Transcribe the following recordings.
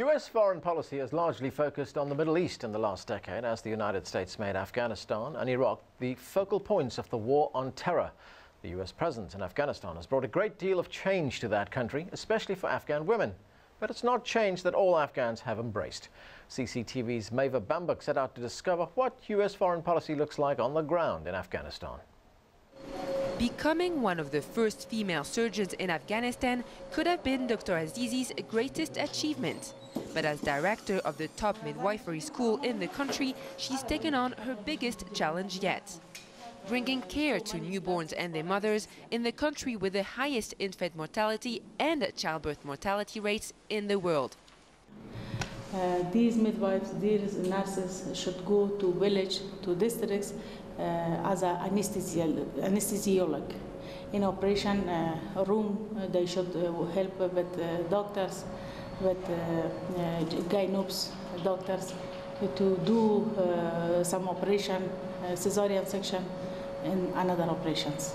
U.S. foreign policy has largely focused on the Middle East in the last decade, as the United States made Afghanistan and Iraq the focal points of the war on terror. The U.S. presence in Afghanistan has brought a great deal of change to that country, especially for Afghan women. But it's not change that all Afghans have embraced. CCTV's Maeva Bambuck set out to discover what U.S. foreign policy looks like on the ground in Afghanistan. Becoming one of the first female surgeons in Afghanistan could have been Dr. Azizi's greatest achievement. But as director of the top midwifery school in the country, she's taken on her biggest challenge yet: bringing care to newborns and their mothers in the country with the highest infant mortality and childbirth mortality rates in the world. These midwives, these nurses should go to village, to districts as an anesthesiologist. In operation room, they should help with doctors, with gyno-doctors to do some operation, caesarian section, and another operations.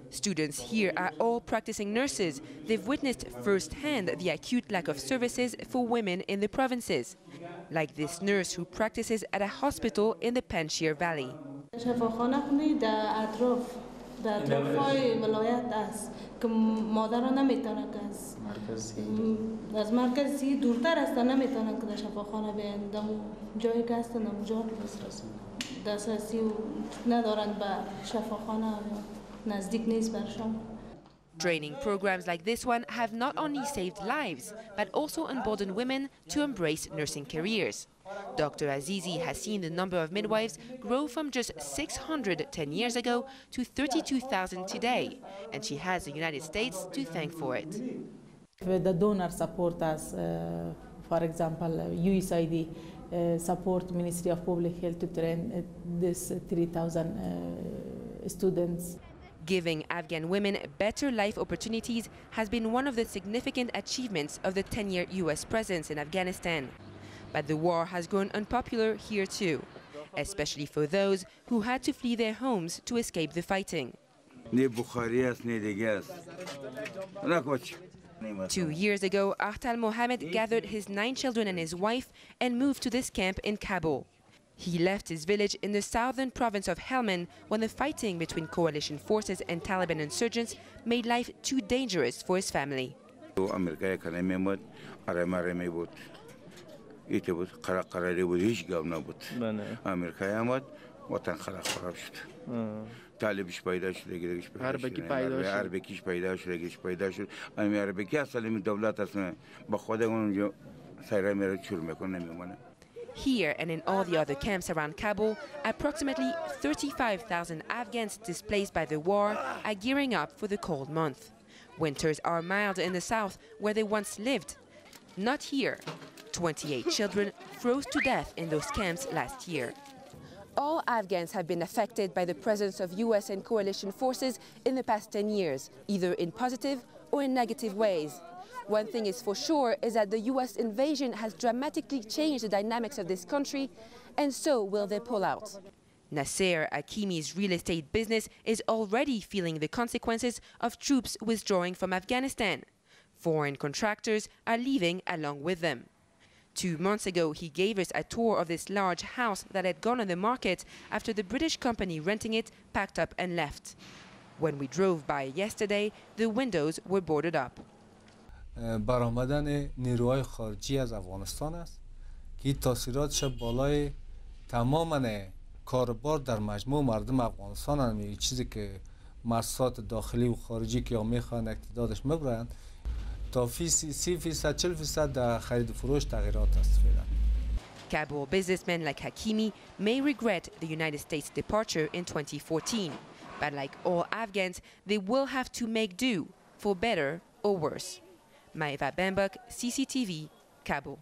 Students here are all practicing nurses. They've witnessed firsthand the acute lack of services for women in the provinces, like this nurse who practices at a hospital in the Panjshir Valley. Training programs like this one have not only saved lives, but also emboldened women to embrace nursing careers. Dr. Azizi has seen the number of midwives grow from just 600 10 years ago to 32,000 today, and she has the United States to thank for it. The donors support us, for example, USAID support Ministry of Public Health to train this 3,000 students. Giving Afghan women better life opportunities has been one of the significant achievements of the 10-year U.S. presence in Afghanistan. But the war has grown unpopular here too, especially for those who had to flee their homes to escape the fighting. 2 years ago, Artal Mohammed gathered his 9 children and his wife and moved to this camp in Kabul. He left his village in the southern province of Helmand when the fighting between coalition forces and Taliban insurgents made life too dangerous for his family. Here and in all the other camps around Kabul, approximately 35,000 Afghans displaced by the war are gearing up for the cold month. Winters are mild in the south, where they once lived. Not here. 28 children froze to death in those camps last year. All Afghans have been affected by the presence of U.S. and coalition forces in the past 10 years, either in positive or in negative ways. One thing is for sure is that the U.S. invasion has dramatically changed the dynamics of this country, and so will they pull out. Nasser Hakimi's real estate business is already feeling the consequences of troops withdrawing from Afghanistan. Foreign contractors are leaving along with them. 2 months ago, he gave us a tour of this large house that had gone on the market after the British company renting it packed up and left. When we drove by yesterday, the windows were boarded up. برآمدن نیروهای خارجی از افغانستان است که تاثیراتش بالای تمام کاربار در مجموع مردم افغانستان است. چیزی که مؤسسات داخلی و خارجی که میخوان اقتدارش میبرند تا 30% 40% در خرید و فروش تغییرات است فعلا. Kabul businessmen like Hakimi may regret the United States departure in 2014, but like all Afghans, they will have to make do, for better or worse. Maeva Bambuck, CCTV, Kabul.